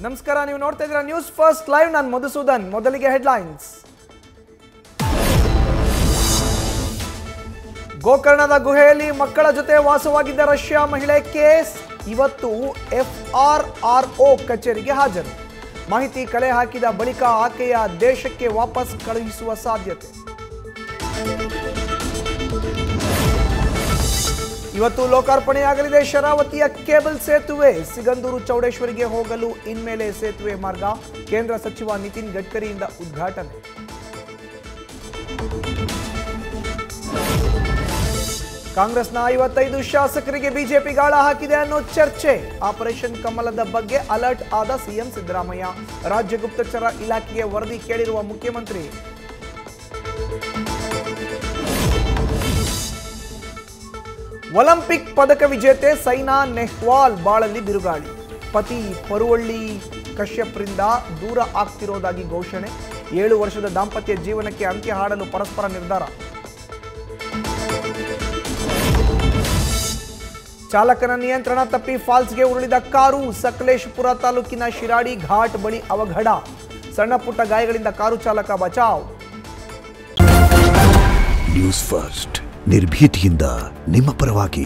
ನಮಸ್ಕಾರ, ನೀವು ನೋಡ್ತಾ ಇದ್ದೀರಾ ನ್ಯೂಸ್ ಫಸ್ಟ್ ಲೈವ್. ನಾನು ಮಧುಸೂದನ್. ಮೊದಲಿಗೆ ಹೆಡ್ಲೈನ್ಸ್. ಗೋಕರ್ಣದ ಗುಹೆಯಲ್ಲಿ ಮಕ್ಕಳ ಜೊತೆ ವಾಸವಾಗಿದ್ದ ರಷ್ಯಾ ಮಹಿಳೆ ಕೇಸ್ ಇವತ್ತು FRRO ಕಚೇರಿಗೆ ಹಾಜರು. ಮಾಹಿತಿ ಕಲೆ ಹಾಕಿದ ಬಳಿಕ ಆಕೆಯ ದೇಶಕ್ಕೆ ವಾಪಸ್ ಕಳುಹಿಸುವ ಸಾಧ್ಯತೆ. ಇವತ್ತು ಲೋಕಾರ್ಪಣೆಯಾಗಲಿದೆ ಶರಾವತಿಯ ಕೇಬಲ್ ಸೇತುವೆ. ಸಿಗಂದೂರು ಚೌಡೇಶ್ವರಿಗೆ ಹೋಗಲು ಇನ್ಮೇಲೆ ಸೇತುವೆ ಮಾರ್ಗ. ಕೇಂದ್ರ ಸಚಿವ ನಿತಿನ್ ಗಡ್ಕರಿಯಿಂದ ಉದ್ಘಾಟನೆ. ಕಾಂಗ್ರೆಸ್ನ 55 ಶಾಸಕರಿಗೆ ಬಿಜೆಪಿ ಗಾಳ ಹಾಕಿದೆ ಅನ್ನೋ ಚರ್ಚೆ. ಆಪರೇಷನ್ ಕಮಲದ ಬಗ್ಗೆ ಅಲರ್ಟ್ ಆದ ಸಿಎಂ ಸಿದ್ದರಾಮಯ್ಯ. ರಾಜ್ಯ ಗುಪ್ತಚರ ಇಲಾಖೆಗೆ ವರದಿ ಕೇಳಿರುವ ಮುಖ್ಯಮಂತ್ರಿ. ಒಲಿಂಪಿಕ್ ಪದಕ ವಿಜೇತೆ ಸೈನಾ ನೆಹ್ವಾಲ್ ಬಾಳಲ್ಲಿ ಬಿರುಗಾಳಿ. ಪತಿ ಪರುವಳ್ಳಿ ಕಶ್ಯಪ್ರಿಂದ ದೂರ ಆಗ್ತಿರೋದಾಗಿ ಘೋಷಣೆ. 7 ವರ್ಷದ ದಾಂಪತ್ಯ ಜೀವನಕ್ಕೆ ಅಂತ್ಯ ಹಾಡಲು ಪರಸ್ಪರ ನಿರ್ಧಾರ. ಚಾಲಕನ ನಿಯಂತ್ರಣ ತಪ್ಪಿ ಫಾಲ್ಸ್ಗೆ ಉರುಳಿದ ಕಾರು. ಸಕಲೇಶಪುರ ತಾಲೂಕಿನ ಶಿರಾಡಿ ಘಾಟ್ ಬಳಿ ಅವಘಡ. ಸಣ್ಣ ಪುಟ್ಟ ಗಾಯಗಳಿಂದ ಕಾರು ಚಾಲಕ ಬಚಾವ್. ನ್ಯೂಸ್ ಫಸ್ಟ್ ನಿರ್ಭೀತಿಯಿಂದ ನಿಮ್ಮ ಪರವಾಗಿ.